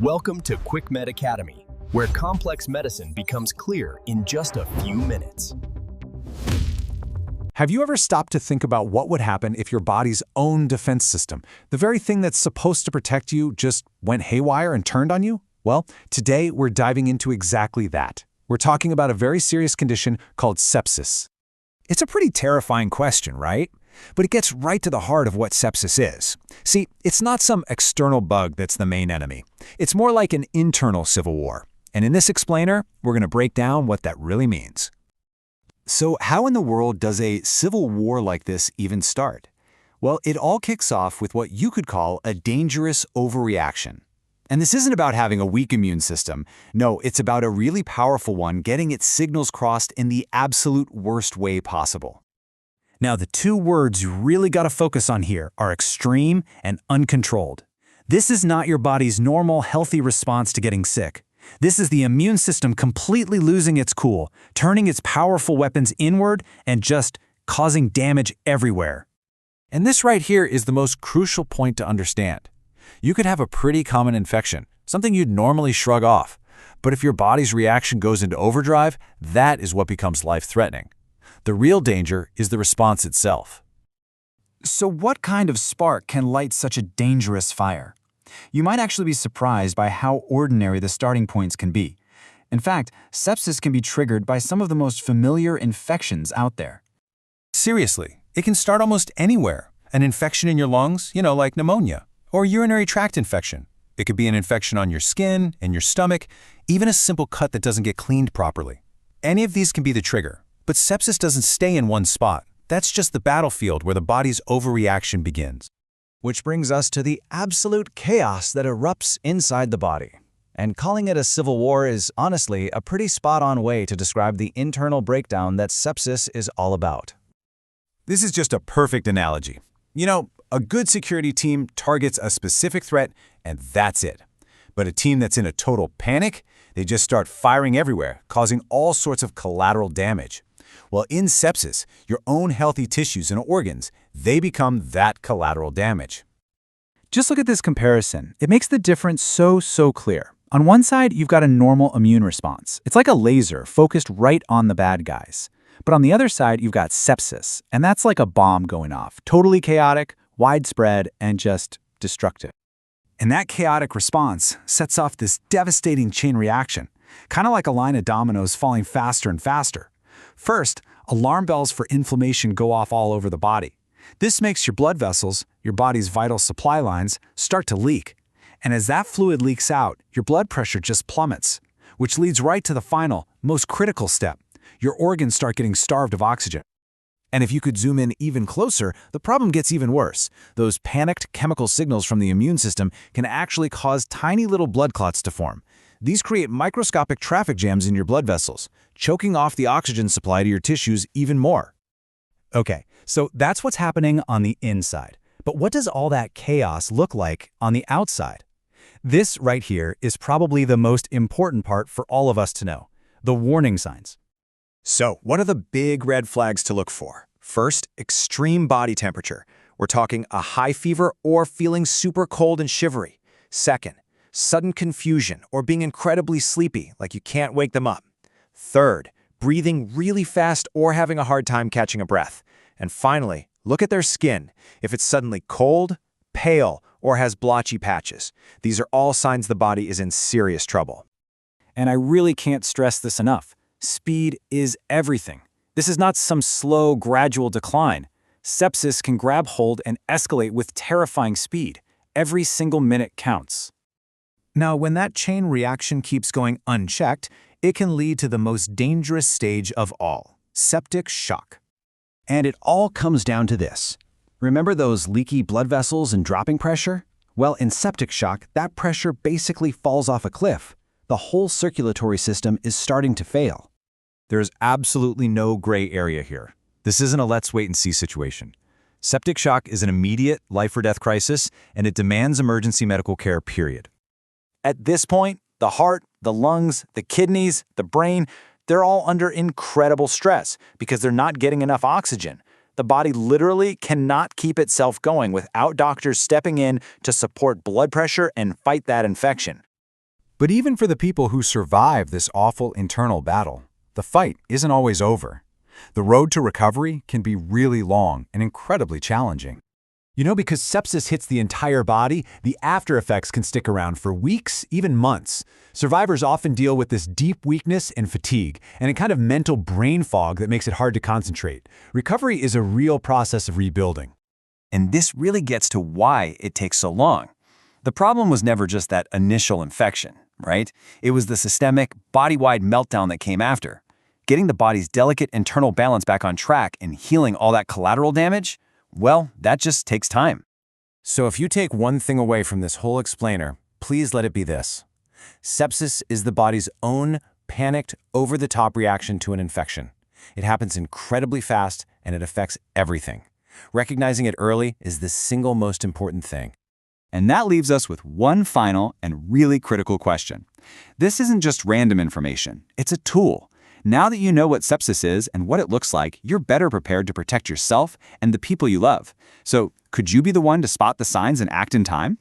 Welcome to QuickMed Academy, where complex medicine becomes clear in just a few minutes. Have you ever stopped to think about what would happen if your body's own defense system, the very thing that's supposed to protect you, just went haywire and turned on you? Well, today we're diving into exactly that. We're talking about a very serious condition called sepsis. It's a pretty terrifying question, right? But it gets right to the heart of what sepsis is. See, it's not some external bug that's the main enemy. It's more like an internal civil war. And in this explainer, we're going to break down what that really means. So how in the world does a civil war like this even start? Well, it all kicks off with what you could call a dangerous overreaction. And this isn't about having a weak immune system. No, it's about a really powerful one getting its signals crossed in the absolute worst way possible. Now, the two words you really got to focus on here are extreme and uncontrolled. This is not your body's normal, healthy response to getting sick. This is the immune system completely losing its cool, turning its powerful weapons inward and just causing damage everywhere. And this right here is the most crucial point to understand. You could have a pretty common infection, something you'd normally shrug off. But if your body's reaction goes into overdrive, that is what becomes life-threatening. The real danger is the response itself. So what kind of spark can light such a dangerous fire? You might actually be surprised by how ordinary the starting points can be. In fact, sepsis can be triggered by some of the most familiar infections out there. Seriously, it can start almost anywhere. An infection in your lungs, like pneumonia, or urinary tract infection. It could be an infection on your skin, in your stomach, even a simple cut that doesn't get cleaned properly. Any of these can be the trigger. But sepsis doesn't stay in one spot. That's just the battlefield where the body's overreaction begins. Which brings us to the absolute chaos that erupts inside the body. And calling it a civil war is honestly a pretty spot-on way to describe the internal breakdown that sepsis is all about. This is just a perfect analogy. A good security team targets a specific threat, and that's it. But a team that's in a total panic, they just start firing everywhere, causing all sorts of collateral damage. Well, in sepsis, your own healthy tissues and organs, they become that collateral damage. Just look at this comparison. It makes the difference so clear. On one side, you've got a normal immune response. It's like a laser focused right on the bad guys. But on the other side, you've got sepsis, and that's like a bomb going off. Totally chaotic, widespread, and just destructive. And that chaotic response sets off this devastating chain reaction, kind of like a line of dominoes falling faster and faster. First, alarm bells for inflammation go off all over the body. This makes your blood vessels, your body's vital supply lines, start to leak. And as that fluid leaks out, your blood pressure just plummets, which leads right to the final, most critical step. Your organs start getting starved of oxygen. And if you could zoom in even closer, the problem gets even worse. Those panicked chemical signals from the immune system can actually cause tiny little blood clots to form. These create microscopic traffic jams in your blood vessels, choking off the oxygen supply to your tissues even more. Okay, so that's what's happening on the inside. But what does all that chaos look like on the outside? This right here is probably the most important part for all of us to know, the warning signs. So, what are the big red flags to look for? First, extreme body temperature. We're talking a high fever or feeling super cold and shivery. Second, sudden confusion or being incredibly sleepy, like you can't wake them up. Third, breathing really fast or having a hard time catching a breath. And finally, look at their skin. If it's suddenly cold, pale, or has blotchy patches, these are all signs the body is in serious trouble. And I really can't stress this enough. Speed is everything. This is not some slow, gradual decline. Sepsis can grab hold and escalate with terrifying speed. Every single minute counts. Now, when that chain reaction keeps going unchecked, it can lead to the most dangerous stage of all, septic shock. And it all comes down to this. Remember those leaky blood vessels and dropping pressure? Well, in septic shock, that pressure basically falls off a cliff. The whole circulatory system is starting to fail. There's absolutely no gray area here. This isn't a let's wait and see situation. Septic shock is an immediate life-or-death crisis, and it demands emergency medical care, period. At this point, the heart, the lungs, the kidneys, the brain, they're all under incredible stress because they're not getting enough oxygen. The body literally cannot keep itself going without doctors stepping in to support blood pressure and fight that infection. But even for the people who survive this awful internal battle, the fight isn't always over. The road to recovery can be really long and incredibly challenging. Because sepsis hits the entire body, the after effects can stick around for weeks, even months. Survivors often deal with this deep weakness and fatigue, and a kind of mental brain fog that makes it hard to concentrate. Recovery is a real process of rebuilding. And this really gets to why it takes so long. The problem was never just that initial infection, right? It was the systemic, body-wide meltdown that came after. Getting the body's delicate internal balance back on track and healing all that collateral damage, well, that just takes time. So if you take one thing away from this whole explainer, please let it be this. Sepsis is the body's own panicked, over-the-top reaction to an infection. It happens incredibly fast, and it affects everything. Recognizing it early is the single most important thing. And that leaves us with one final and really critical question. This isn't just random information, it's a tool. Now that you know what sepsis is and what it looks like, you're better prepared to protect yourself and the people you love. So, could you be the one to spot the signs and act in time?